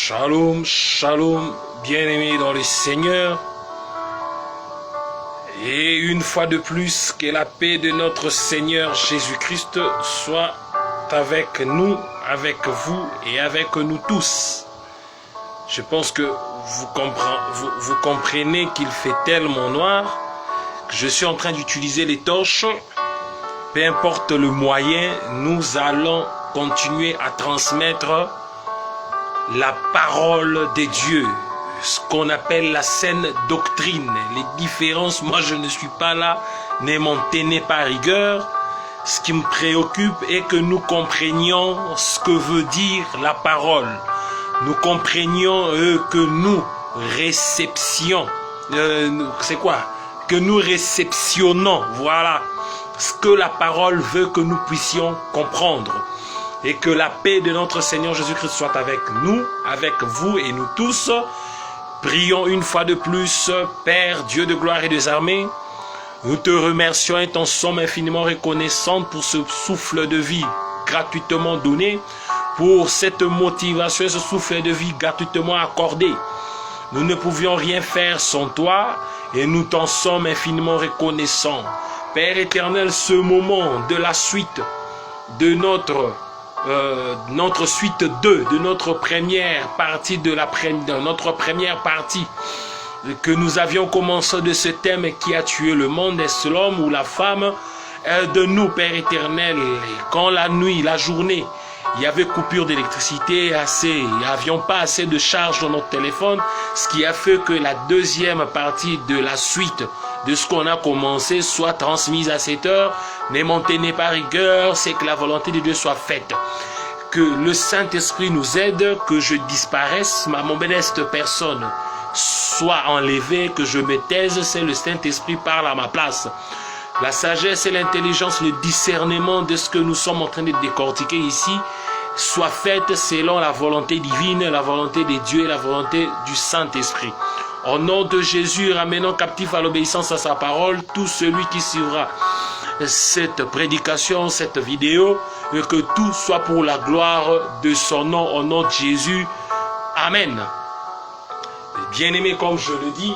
Shalom, shalom, bien-aimés dans le Seigneur. Et une fois de plus, que la paix de notre Seigneur Jésus-Christ soit avec nous, avec vous et avec nous tous. Je pense que vous comprenez qu'il fait tellement noir que je suis en train d'utiliser les torches. Peu importe le moyen, nous allons continuer à transmettre la parole de Dieu, ce qu'on appelle la saine doctrine. Les différences, moi je ne suis pas là, ne m'en tenez pas rigueur. Ce qui me préoccupe est que nous comprenions ce que veut dire la parole. Nous comprenions que nous réceptions, c'est quoi? Que nous réceptionnons, voilà, ce que la parole veut que nous puissions comprendre. Et que la paix de notre Seigneur Jésus-Christ soit avec nous, avec vous et nous tous. Prions une fois de plus, Père, Dieu de gloire et des armées. Nous te remercions et t'en sommes infiniment reconnaissants pour ce souffle de vie gratuitement donné, pour cette motivation et ce souffle de vie gratuitement accordé. Nous ne pouvions rien faire sans toi et nous t'en sommes infiniment reconnaissants. Père éternel, ce moment de la suite de notre suite 2 de notre première partie de notre première partie que nous avions commencé de ce thème qui a tué le monde, est-ce l'homme ou la femme? De nous, Père éternel, quand la nuit, la journée, il y avait coupure d'électricité, nous n'avions pas assez de charge dans notre téléphone, ce qui a fait que la deuxième partie de la suite de ce qu'on a commencé soit transmise à cette heure. Ne m'en tenez pas rigueur, c'est que la volonté de Dieu soit faite. Que le Saint-Esprit nous aide, que je disparaisse, ma modeste personne soit enlevée, que je me taise, c'est le Saint-Esprit parle à ma place. La sagesse et l'intelligence, le discernement de ce que nous sommes en train de décortiquer ici, soit faite selon la volonté divine, la volonté de Dieu et la volonté du Saint-Esprit. Au nom de Jésus, ramenons captif à l'obéissance à sa parole tout celui qui suivra cette prédication, cette vidéo, et que tout soit pour la gloire de son nom, au nom de Jésus. Amen. Bien-aimés, comme je le dis,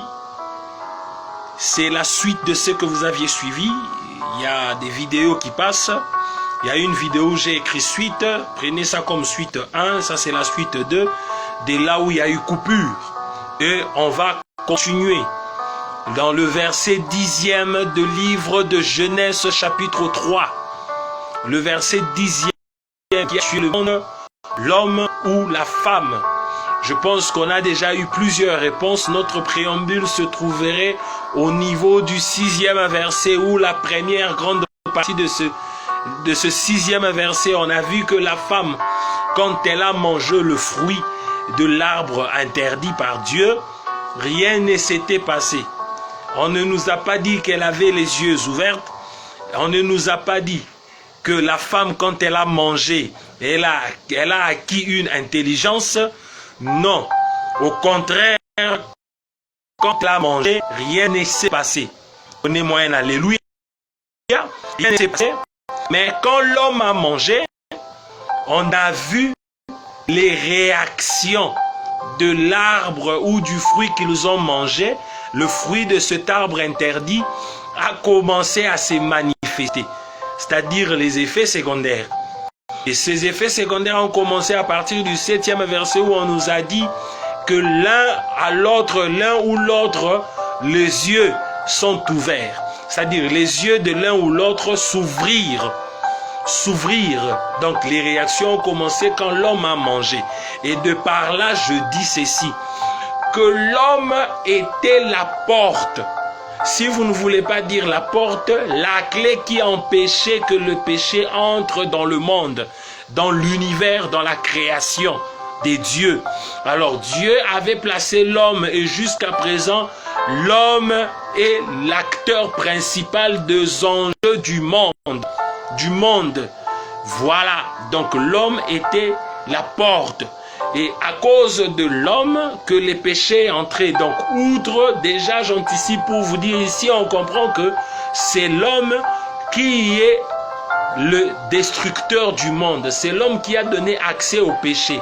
c'est la suite de ce que vous aviez suivi. Il y a des vidéos qui passent. Il y a une vidéo où j'ai écrit suite. Prenez ça comme suite 1. Ça, c'est la suite 2. De là où il y a eu coupure. Et on va continuer dans le verset 10e de livre de Genèse chapitre 3. Le verset 10e qui est sur le monde, l'homme ou la femme. Je pense qu'on a déjà eu plusieurs réponses. Notre préambule se trouverait au niveau du 6e verset, où la première grande partie de ce 6e verset, on a vu que la femme, quand elle a mangé le fruit de l'arbre interdit par Dieu, rien ne s'était passé. On ne nous a pas dit qu'elle avait les yeux ouverts. On ne nous a pas dit que la femme, quand elle a mangé, elle a acquis une intelligence. Non. Au contraire, quand elle a mangé, rien ne s'est passé. Donnez-moi un alléluia. Rien ne s'est passé. Mais quand l'homme a mangé, on a vu les réactions de l'arbre ou du fruit qu'ils ont mangé. Le fruit de cet arbre interdit a commencé à se manifester, c'est-à-dire les effets secondaires. Et ces effets secondaires ont commencé à partir du 7e verset, où on nous a dit que l'un ou l'autre, les yeux sont ouverts. C'est-à-dire les yeux de l'un ou l'autre s'ouvrir. Donc les réactions ont commencé quand l'homme a mangé. Et de par là, je dis ceci, que l'homme était la porte. Si vous ne voulez pas dire la porte, la clé qui empêchait que le péché entre dans le monde, dans l'univers, dans la création des dieux. Alors Dieu avait placé l'homme, et jusqu'à présent, l'homme est l'acteur principal des enjeux du monde. Voilà, donc l'homme était la porte. Et à cause de l'homme que les péchés entraient. Donc, outre, déjà j'anticipe pour vous dire ici, on comprend que c'est l'homme qui est le destructeur du monde. C'est l'homme qui a donné accès au péché.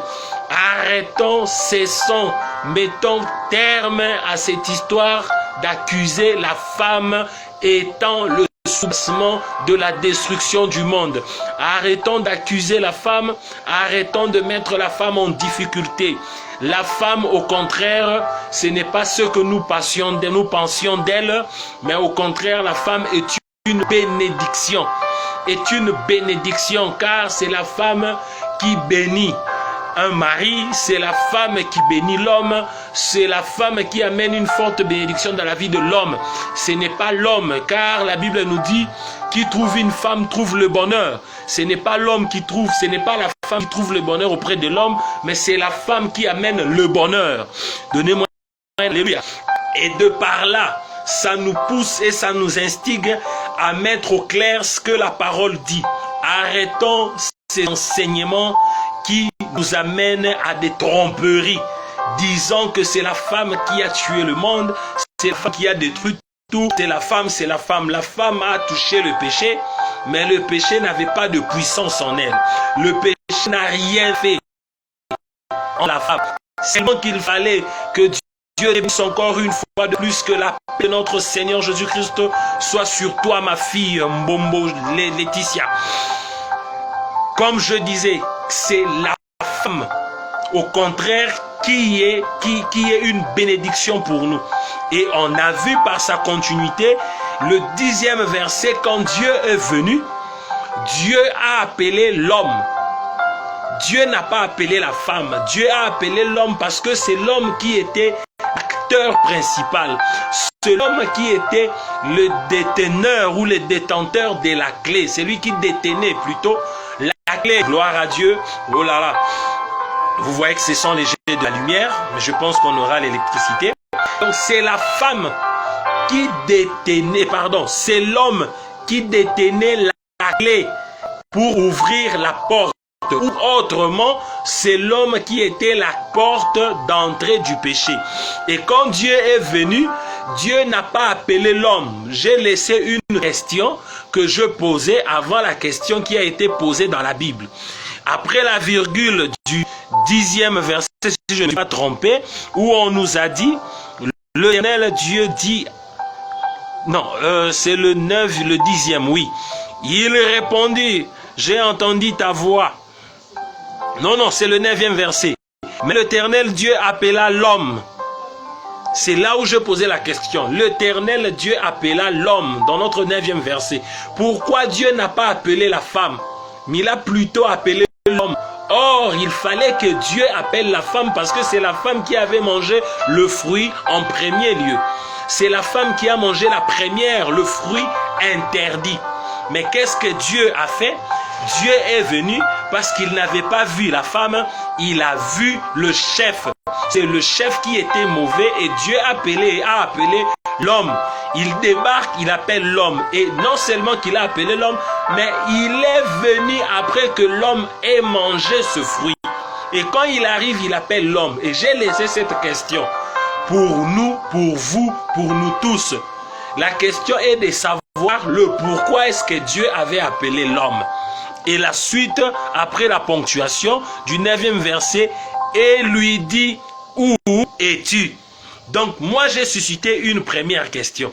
Arrêtons, cessons, mettons terme à cette histoire d'accuser la femme étant le soubassement de la destruction du monde. Arrêtons d'accuser la femme, arrêtons de mettre la femme en difficulté. La femme, au contraire, ce n'est pas ce que nous pensions d'elle, mais au contraire, la femme est une bénédiction. Est une bénédiction, car c'est la femme qui bénit un mari, c'est la femme qui bénit l'homme, c'est la femme qui amène une forte bénédiction dans la vie de l'homme. Ce n'est pas l'homme, car la Bible nous dit qui trouve une femme trouve le bonheur. Ce n'est pas l'homme qui trouve, ce n'est pas la femme qui trouve le bonheur auprès de l'homme, mais c'est la femme qui amène le bonheur. Donnez-moi alléluia. Et de par là, ça nous pousse et ça nous instigue à mettre au clair ce que la parole dit. Arrêtons ces enseignements qui nous amènent à des tromperies, disant que c'est la femme qui a tué le monde, c'est la femme qui a détruit tout, c'est la femme, c'est la femme. La femme a touché le péché, mais le péché n'avait pas de puissance en elle. Le péché n'a rien fait en la femme. C'est seulement qu'il fallait que Dieu débute encore une fois de plus, que la paix de notre Seigneur Jésus-Christ soit sur toi, ma fille Mbombo Laetitia. Comme je disais, c'est la femme, au contraire, qui est une bénédiction pour nous. Et on a vu par sa continuité, le 10e verset, quand Dieu est venu, Dieu a appelé l'homme. Dieu n'a pas appelé la femme, Dieu a appelé l'homme parce que c'est l'homme qui était l'acteur principal. C'est l'homme qui était le déteneur ou le détenteur de la clé. C'est lui qui détenait plutôt la clé. Gloire à Dieu. Oh là là. Vous voyez que ce sont les jets de la lumière, mais je pense qu'on aura l'électricité. Donc c'est la femme qui détenait, c'est l'homme qui détenait la clé pour ouvrir la porte. Ou autrement, c'est l'homme qui était la porte d'entrée du péché. Et quand Dieu est venu, Dieu n'a pas appelé l'homme. J'ai laissé une question que je posais avant la question qui a été posée dans la Bible. Après la virgule du 10e verset, si je ne me suis pas trompé, où on nous a dit, l'Éternel Dieu dit, non, c'est le 10e, oui. Il répondit, j'ai entendu ta voix. Non, c'est le 9e verset. Mais l'Éternel Dieu appela l'homme. C'est là où je posais la question. L'Éternel Dieu appela l'homme dans notre 9e verset. Pourquoi Dieu n'a pas appelé la femme, mais il a plutôt appelé l'homme? Or, il fallait que Dieu appelle la femme parce que c'est la femme qui avait mangé le fruit en premier lieu. C'est la femme qui a mangé la première, le fruit interdit. Mais qu'est-ce que Dieu a fait? Dieu est venu parce qu'il n'avait pas vu la femme, il a vu le chef. C'est le chef qui était mauvais et Dieu a appelé l'homme. Il débarque, il appelle l'homme. Et non seulement qu'il a appelé l'homme, mais il est venu après que l'homme ait mangé ce fruit. Et quand il arrive, il appelle l'homme. Et j'ai laissé cette question pour nous, pour vous, pour nous tous. La question est de savoir le pourquoi est-ce que Dieu avait appelé l'homme. Et la suite, après la ponctuation du 9e verset, et lui dit, où es-tu? Donc moi j'ai suscité une première question.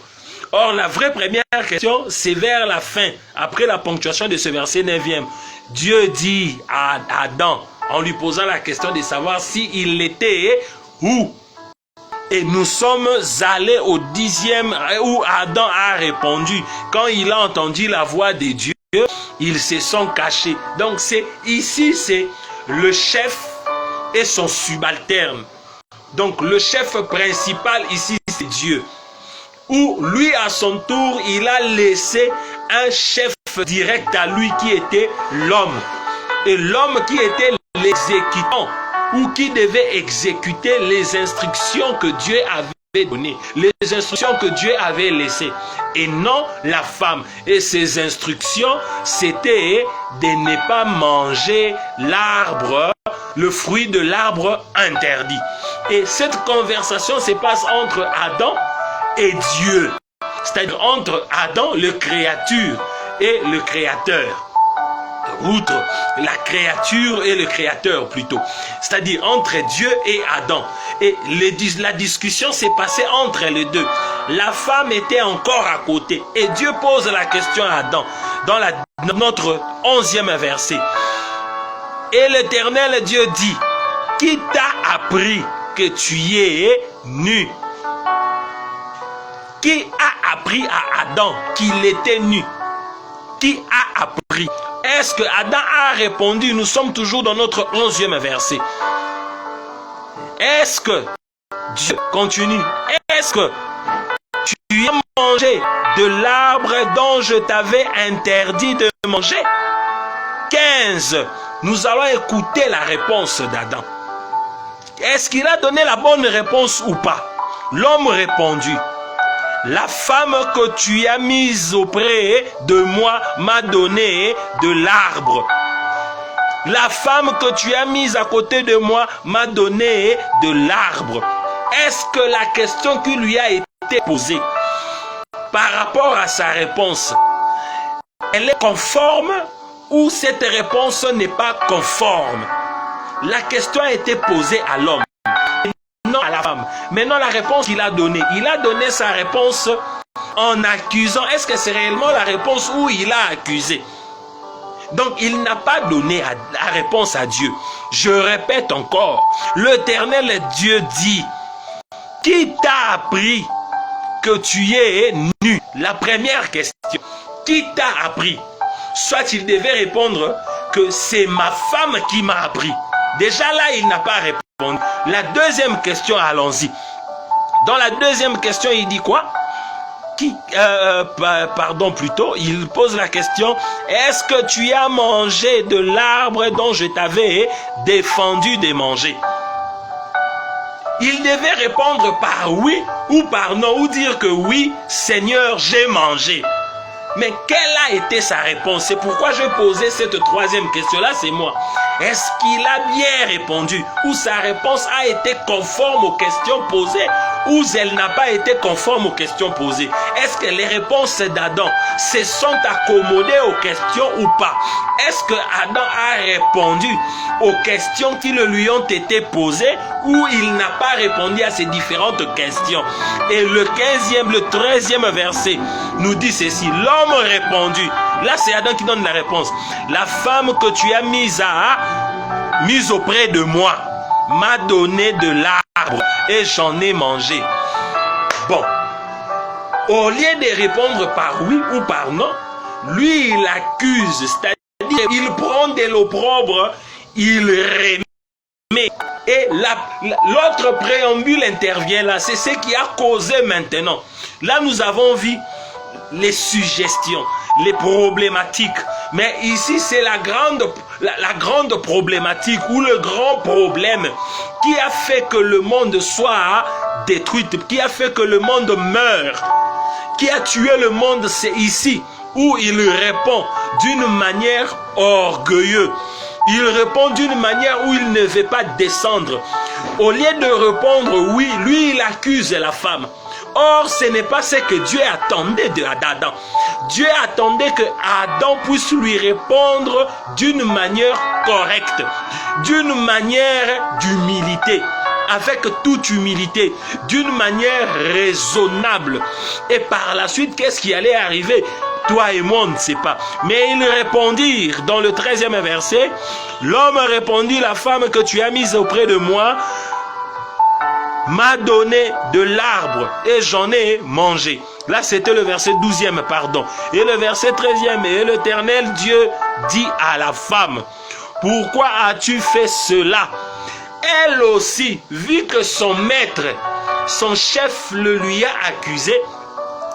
Or la vraie première question, c'est vers la fin, après la ponctuation de ce verset 9e. Dieu dit à Adam, en lui posant la question de savoir s'il était où. Et nous sommes allés au 10e où Adam a répondu. Quand il a entendu la voix de Dieu, ils se sont cachés. Donc ici c'est le chef et son subalterne. Donc le chef principal ici c'est Dieu. Où lui à son tour il a laissé un chef direct à lui qui était l'homme. Et l'homme qui était l'exécutant ou qui devait exécuter les instructions que Dieu avait données, les instructions que Dieu avait laissées, et non la femme. Et ces instructions, c'était de ne pas manger l'arbre, le fruit de l'arbre interdit. Et cette conversation se passe entre Adam et Dieu, c'est-à-dire entre Adam, le créature, et le créateur. outre la créature et le créateur plutôt, c'est-à-dire entre Dieu et Adam. Et la discussion s'est passée entre les deux. La femme était encore à côté et Dieu pose la question à Adam dans notre 11e verset. Et l'Éternel Dieu dit, qui t'a appris que tu es nu? Qui a appris à Adam qu'il était nu? Qui a appris? Est-ce que Adam a répondu? Nous sommes toujours dans notre 11e verset. Est-ce que Dieu continue? Est-ce que tu as mangé de l'arbre dont je t'avais interdit de manger? 15. Nous allons écouter la réponse d'Adam. Est-ce qu'il a donné la bonne réponse ou pas? L'homme répondit, la femme que tu as mise auprès de moi m'a donné de l'arbre. La femme que tu as mise à côté de moi m'a donné de l'arbre. Est-ce que la question qui lui a été posée par rapport à sa réponse, elle est conforme ou cette réponse n'est pas conforme? La question a été posée à l'homme, non à la femme. Maintenant, la réponse qu'il a donnée, il a donné sa réponse en accusant. Est-ce que c'est réellement la réponse où il a accusé? Donc, il n'a pas donné la réponse à Dieu. Je répète encore, l'Éternel Dieu dit, qui t'a appris que tu es nu? La première question, qui t'a appris? Soit il devait répondre que c'est ma femme qui m'a appris. Déjà là, il n'a pas répondu. La deuxième question, allons-y. Dans la deuxième question, il dit quoi? Il pose la question, est-ce que tu as mangé de l'arbre dont je t'avais défendu de manger? Il devait répondre par oui ou par non, ou dire que oui, Seigneur, j'ai mangé. Mais quelle a été sa réponse? C'est pourquoi je posais cette troisième question-là, c'est moi. Est-ce qu'il a bien répondu? Ou sa réponse a été conforme aux questions posées? Ou elle n'a pas été conforme aux questions posées? Est-ce que les réponses d'Adam se sont accommodées aux questions ou pas? Est-ce que Adam a répondu aux questions qui lui ont été posées ou il n'a pas répondu à ces différentes questions? Et le 13e verset nous dit ceci. L'homme répondit. Là, c'est Adam qui donne la réponse. La femme que tu as mise auprès de moi m'a donné de l'arbre et j'en ai mangé. Bon, au lieu de répondre par oui ou par non, lui il accuse, c'est-à-dire il prend de l'opprobre, il remet. Et l'autre préambule intervient là, c'est ce qui a causé maintenant. Là nous avons vu les suggestions, les problématiques. Mais ici, c'est la grande problématique ou le grand problème qui a fait que le monde soit détruit, qui a fait que le monde meure, qui a tué le monde, c'est ici où il répond d'une manière orgueilleuse. Il répond d'une manière où il ne veut pas descendre. Au lieu de répondre oui, lui il accuse la femme. Or, ce n'est pas ce que Dieu attendait d'Adam. Dieu attendait que Adam puisse lui répondre d'une manière correcte, d'une manière d'humilité, avec toute humilité, d'une manière raisonnable. Et par la suite, qu'est-ce qui allait arriver? Toi et moi, on ne sait pas. Mais ils répondirent dans le 13e verset. L'homme répondit, la femme que tu as mise auprès de moi m'a donné de l'arbre et j'en ai mangé. Là, c'était le verset 12e, pardon. Et le verset 13e, et l'Éternel Dieu dit à la femme, pourquoi as-tu fait cela? Elle aussi, vu que son maître, son chef le lui a accusé,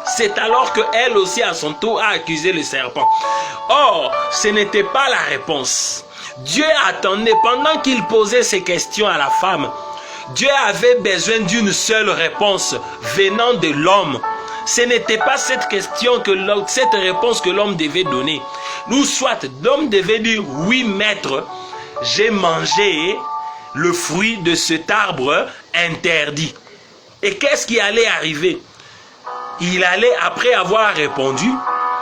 c'est alors qu'elle aussi, à son tour, a accusé le serpent. Or, ce n'était pas la réponse. Dieu attendait, pendant qu'il posait ces questions à la femme, Dieu avait besoin d'une seule réponse venant de l'homme. Ce n'était pas cette réponse que l'homme devait donner. Ou soit, l'homme devait dire, oui maître, j'ai mangé le fruit de cet arbre interdit. Et qu'est-ce qui allait arriver? Il allait, après avoir répondu,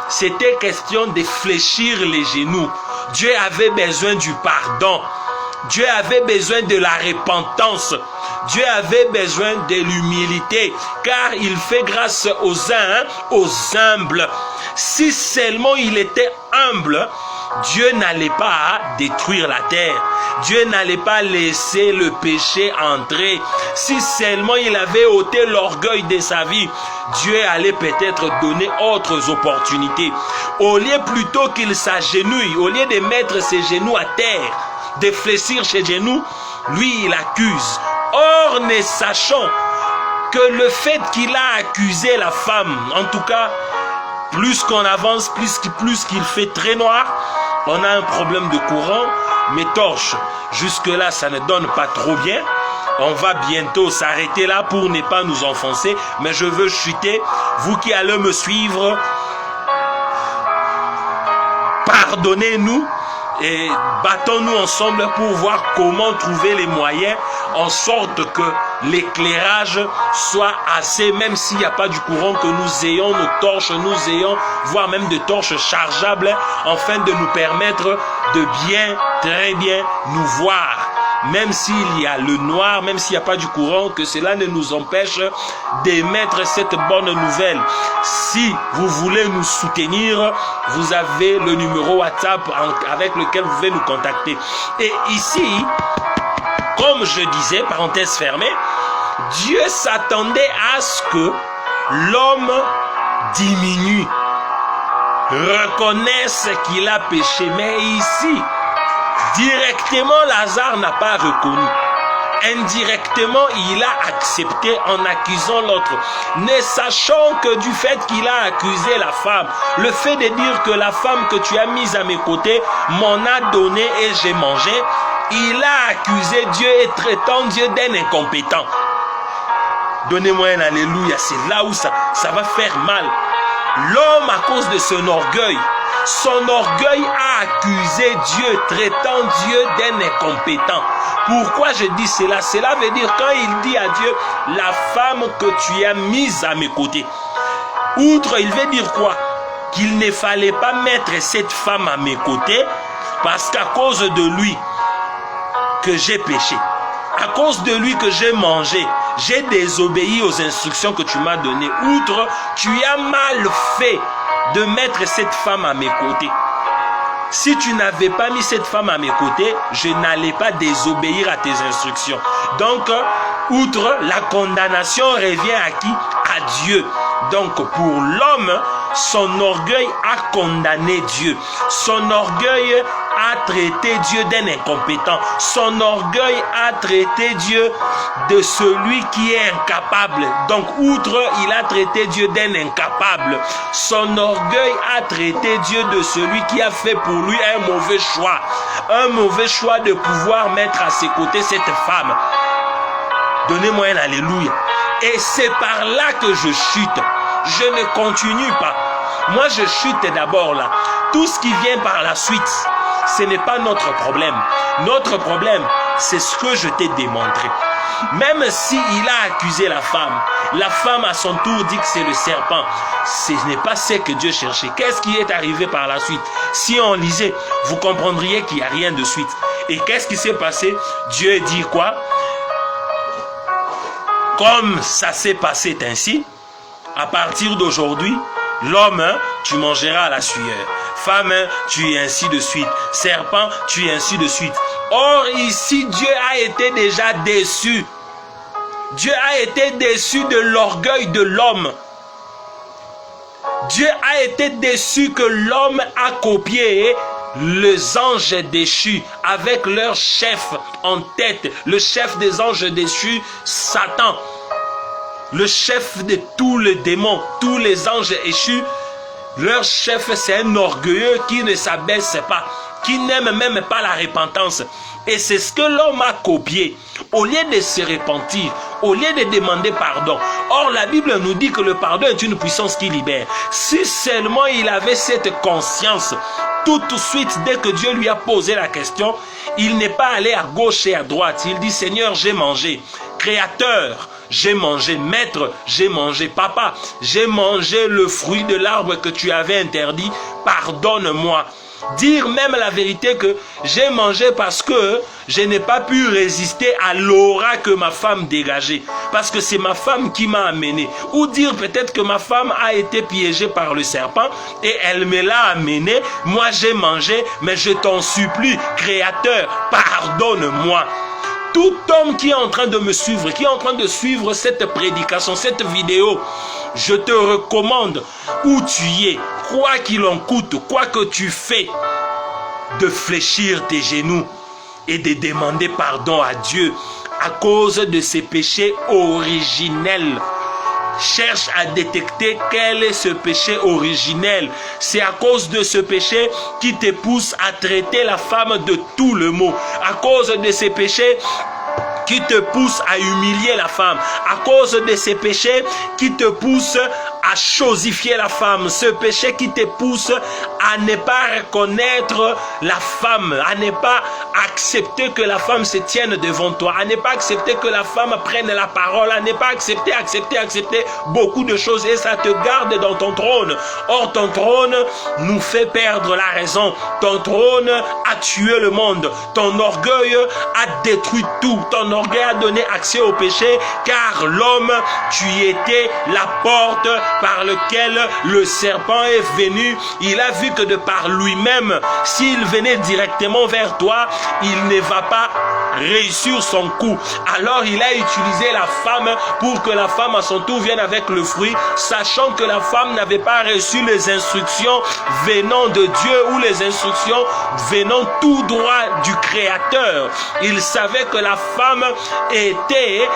c'était question de fléchir les genoux, Dieu avait besoin du pardon. Dieu avait besoin de la repentance. Dieu avait besoin de l'humilité, car il fait grâce aux uns, aux humbles. Si seulement il était humble, Dieu n'allait pas détruire la terre. Dieu n'allait pas laisser le péché entrer. Si seulement il avait ôté l'orgueil de sa vie, Dieu allait peut-être donner autres opportunités. Au lieu plutôt qu'il s'agenouille, au lieu de mettre ses genoux à terre, de fléchir ses genoux, lui il accuse. Or, ne sachant que le fait qu'il a accusé la femme, en tout cas, plus qu'on avance, plus qu'il fait très noir, on a un problème de courant, mais torche. Jusque-là, ça ne donne pas trop bien. On va bientôt s'arrêter là pour ne pas nous enfoncer, mais je veux chuter. Vous qui allez me suivre, pardonnez-nous et battons-nous ensemble pour voir comment trouver les moyens en sorte que l'éclairage soit assez, même s'il n'y a pas du courant, que nous ayons nos torches, nous ayons, voire même des torches chargeables, afin de nous permettre de bien, très bien nous voir. Même s'il y a le noir, même s'il n'y a pas du courant, que cela ne nous empêche d'émettre cette bonne nouvelle. Si vous voulez nous soutenir, vous avez le numéro WhatsApp avec lequel vous pouvez nous contacter. Et ici, comme je disais, parenthèse fermée, Dieu s'attendait à ce que l'homme diminue, reconnaisse qu'il a péché. Mais ici, directement, Lazare n'a pas reconnu. Indirectement, il a accepté en accusant l'autre. Ne sachant que du fait qu'il a accusé la femme, le fait de dire que la femme que tu as mise à mes côtés m'en a donné et j'ai mangé, il a accusé Dieu et traitant Dieu d'un incompétent. Donnez-moi un alléluia, c'est là où ça va faire mal. L'homme, à cause de son orgueil a accusé Dieu, traitant Dieu d'un incompétent. Pourquoi je dis cela? Cela veut dire quand il dit à Dieu, la femme que tu as mise à mes côtés. Outre, il veut dire quoi? Qu'il ne fallait pas mettre cette femme à mes côtés parce qu'à cause de lui que j'ai péché. À cause de lui que j'ai mangé, j'ai désobéi aux instructions que tu m'as données. Outre, tu as mal fait de mettre cette femme à mes côtés. Si tu n'avais pas mis cette femme à mes côtés, je n'allais pas désobéir à tes instructions. Donc, outre, la condamnation revient à qui? À Dieu. Donc, pour l'homme, son orgueil a condamné Dieu. Son orgueil a traité Dieu d'un incompétent. Son orgueil a traité Dieu de celui qui est incapable. Donc, outre, il a traité Dieu d'un incapable. Son orgueil a traité Dieu de celui qui a fait pour lui un mauvais choix. Un mauvais choix de pouvoir mettre à ses côtés cette femme. Donnez-moi un alléluia. Et c'est par là que je chute. Je ne continue pas. Moi, je chute d'abord là. Tout ce qui vient par la suite, ce n'est pas notre problème. Notre problème, c'est ce que je t'ai démontré. Même s'il a accusé la femme à son tour dit que c'est le serpent. Ce n'est pas ce que Dieu cherchait. Qu'est-ce qui est arrivé par la suite? Si on lisait, vous comprendriez qu'il n'y a rien de suite. Et qu'est-ce qui s'est passé? Dieu dit quoi? Comme ça s'est passé ainsi, à partir d'aujourd'hui, l'homme, tu mangeras à la sueur. Femme, tu es ainsi de suite. Serpent, tu es ainsi de suite. Or, ici, Dieu a été déjà déçu. Dieu a été déçu de l'orgueil de l'homme. Dieu a été déçu que l'homme a copié les anges déchus avec leur chef en tête. Le chef des anges déchus, Satan. Le chef de tous les démons, tous les anges échus. Leur chef, c'est un orgueilleux qui ne s'abaisse pas, qui n'aime même pas la repentance. Et c'est ce que l'homme a copié. Au lieu de se repentir, au lieu de demander pardon. Or, la Bible nous dit que le pardon est une puissance qui libère. Si seulement il avait cette conscience, tout de suite, dès que Dieu lui a posé la question, il n'est pas allé à gauche et à droite. Il dit, Seigneur, j'ai mangé. Créateur, j'ai mangé. Maître, j'ai mangé. Papa, j'ai mangé le fruit de l'arbre que tu avais interdit. Pardonne-moi. Dire même la vérité que j'ai mangé parce que je n'ai pas pu résister à l'aura que ma femme dégageait. Parce que c'est ma femme qui m'a amené. Ou dire peut-être que ma femme a été piégée par le serpent et elle me l'a amené. Moi j'ai mangé, mais je t'en supplie, Créateur, pardonne-moi. Tout homme qui est en train de me suivre, qui est en train de suivre cette prédication, cette vidéo, je te recommande, où tu es, quoi qu'il en coûte, quoi que tu fais, de fléchir tes genoux et de demander pardon à Dieu à cause de ses péchés originels. Cherche à détecter quel est ce péché originel. C'est à cause de ce péché qui te pousse à traiter la femme de tout le mot. À cause de ces péchés qui te pousse à humilier la femme. À cause de ces péchés qui te poussent à chosifier la femme. Ce péché qui te pousse à ne pas reconnaître la femme, à ne pas accepter que la femme se tienne devant toi, à ne pas accepter que la femme prenne la parole, à ne pas accepter beaucoup de choses, et ça te garde dans ton trône. Or ton trône nous fait perdre la raison. Ton trône a tué le monde. Ton orgueil a détruit tout. Ton orgueil a donné accès au péché, car l'homme, tu étais la porte par laquelle le serpent est venu. Il a vu que de par lui-même, s'il venait directement vers toi, il ne va pas réussir son coup. Alors il a utilisé la femme pour que la femme à son tour vienne avec le fruit, sachant que la femme n'avait pas reçu les instructions venant de Dieu ou les instructions venant tout droit du Créateur. Il savait que la femme était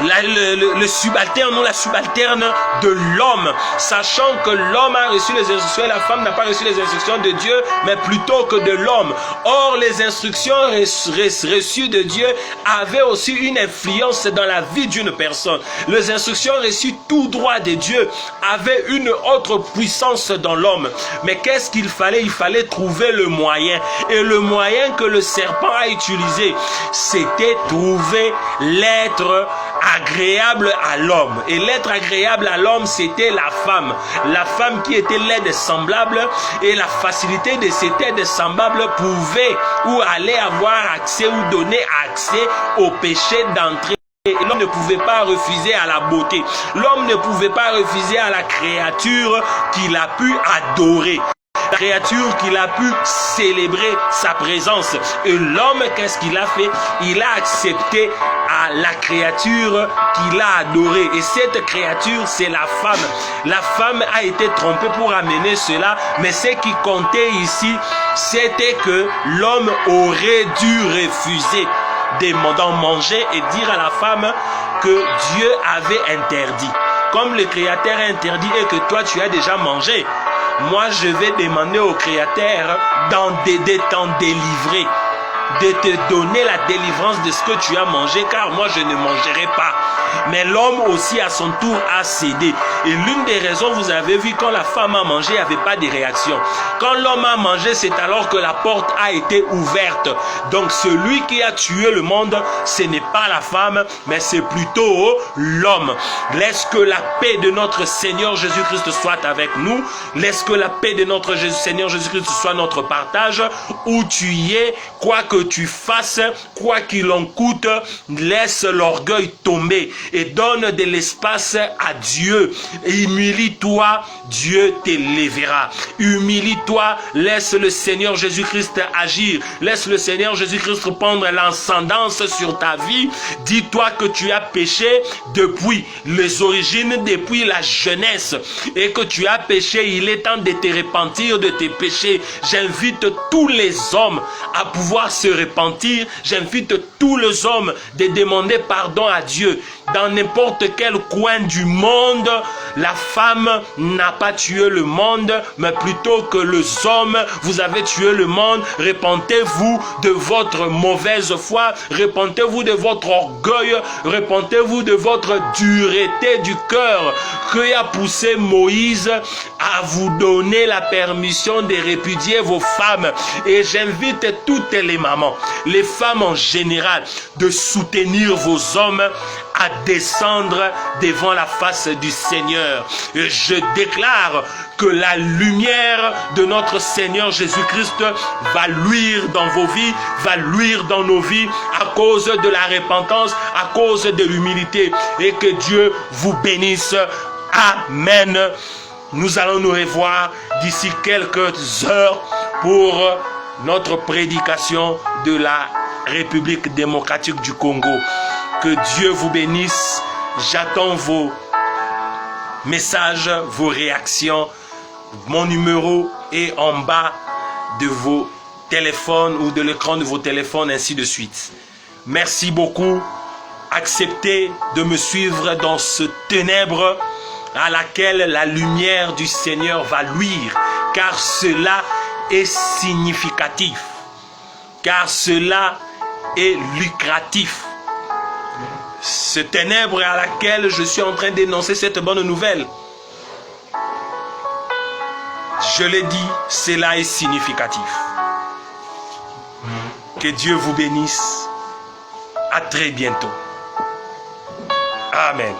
le subalterne ou la subalterne de l'homme, sachant que l'homme a reçu les instructions et la femme n'a pas reçu les instructions de Dieu, mais plutôt que de l'homme. Or, les instructions reçues de Dieu avaient aussi une influence dans la vie d'une personne. Les instructions reçues tout droit de Dieu avaient une autre puissance dans l'homme. Mais qu'est-ce qu'il fallait? Il fallait trouver le moyen. Et le moyen que le serpent a utilisé, c'était trouver l'être agréable à l'homme. Et l'être agréable à l'homme, c'était la femme. La femme qui était l'aide semblable, et la facilité de cette aide semblable pouvait ou allait avoir accès ou donner accès au péché d'entrée. L'homme ne pouvait pas refuser à la beauté. L'homme ne pouvait pas refuser à la créature qu'il a pu adorer. La créature qu'il a pu célébrer sa présence. Et l'homme, qu'est-ce qu'il a fait? Il a accepté à la créature qu'il a adorée. Et cette créature, c'est la femme. La femme a été trompée pour amener cela. Mais ce qui comptait ici, c'était que l'homme aurait dû refuser d'en manger et dire à la femme que Dieu avait interdit. Comme le Créateur a interdit et que toi tu as déjà mangé, moi je vais demander au Créateur de t'en délivrer, de te donner la délivrance de ce que tu as mangé, car moi je ne mangerai pas. Mais l'homme aussi à son tour a cédé. Et l'une des raisons, vous avez vu, quand la femme a mangé, il n'y avait pas de réaction. Quand l'homme a mangé, c'est alors que la porte a été ouverte. Donc celui qui a tué le monde, ce n'est pas la femme, mais c'est plutôt l'homme. Laisse que la paix de notre Seigneur Jésus-Christ soit avec nous. Laisse que la paix de notre Seigneur Jésus-Christ soit notre partage. Où tu y es, quoi que tu fasses, quoi qu'il en coûte, laisse l'orgueil tomber et donne de l'espace à Dieu. Humilie-toi, Dieu t'élèvera. Humilie-toi, laisse le Seigneur Jésus-Christ agir. Laisse le Seigneur Jésus-Christ prendre l'ascendance sur ta vie. Dis-toi que tu as péché depuis les origines, depuis la jeunesse, et que tu as péché. Il est temps de te repentir de tes péchés. J'invite tous les hommes à pouvoir se repentir. J'invite tous les hommes de demander pardon à Dieu. Dans n'importe quel coin du monde, la femme n'a pas tué le monde, mais plutôt que les hommes, vous avez tué le monde. Repentez-vous de votre mauvaise foi, repentez-vous de votre orgueil, repentez-vous de votre dureté du cœur qui a poussé Moïse à vous donner la permission de répudier vos femmes. Et j'invite toutes les mamans, les femmes en général, de soutenir vos hommes à descendre devant la face du Seigneur. Et je déclare que la lumière de notre Seigneur Jésus-Christ va luire dans vos vies, va luire dans nos vies à cause de la repentance, à cause de l'humilité. Et que Dieu vous bénisse. Amen. Nous allons nous revoir d'ici quelques heures pour notre prédication de la République démocratique du Congo. Que Dieu vous bénisse. J'attends vos messages, vos réactions. Mon numéro est en bas de vos téléphones ou de l'écran de vos téléphones, ainsi de suite. Merci beaucoup. Acceptez de me suivre dans ce ténèbre à laquelle la lumière du Seigneur va luire, car cela est significatif, car cela est lucratif. Ce ténèbre à laquelle je suis en train d'énoncer cette bonne nouvelle, je l'ai dit, cela est significatif. Que Dieu vous bénisse. À très bientôt. Amen.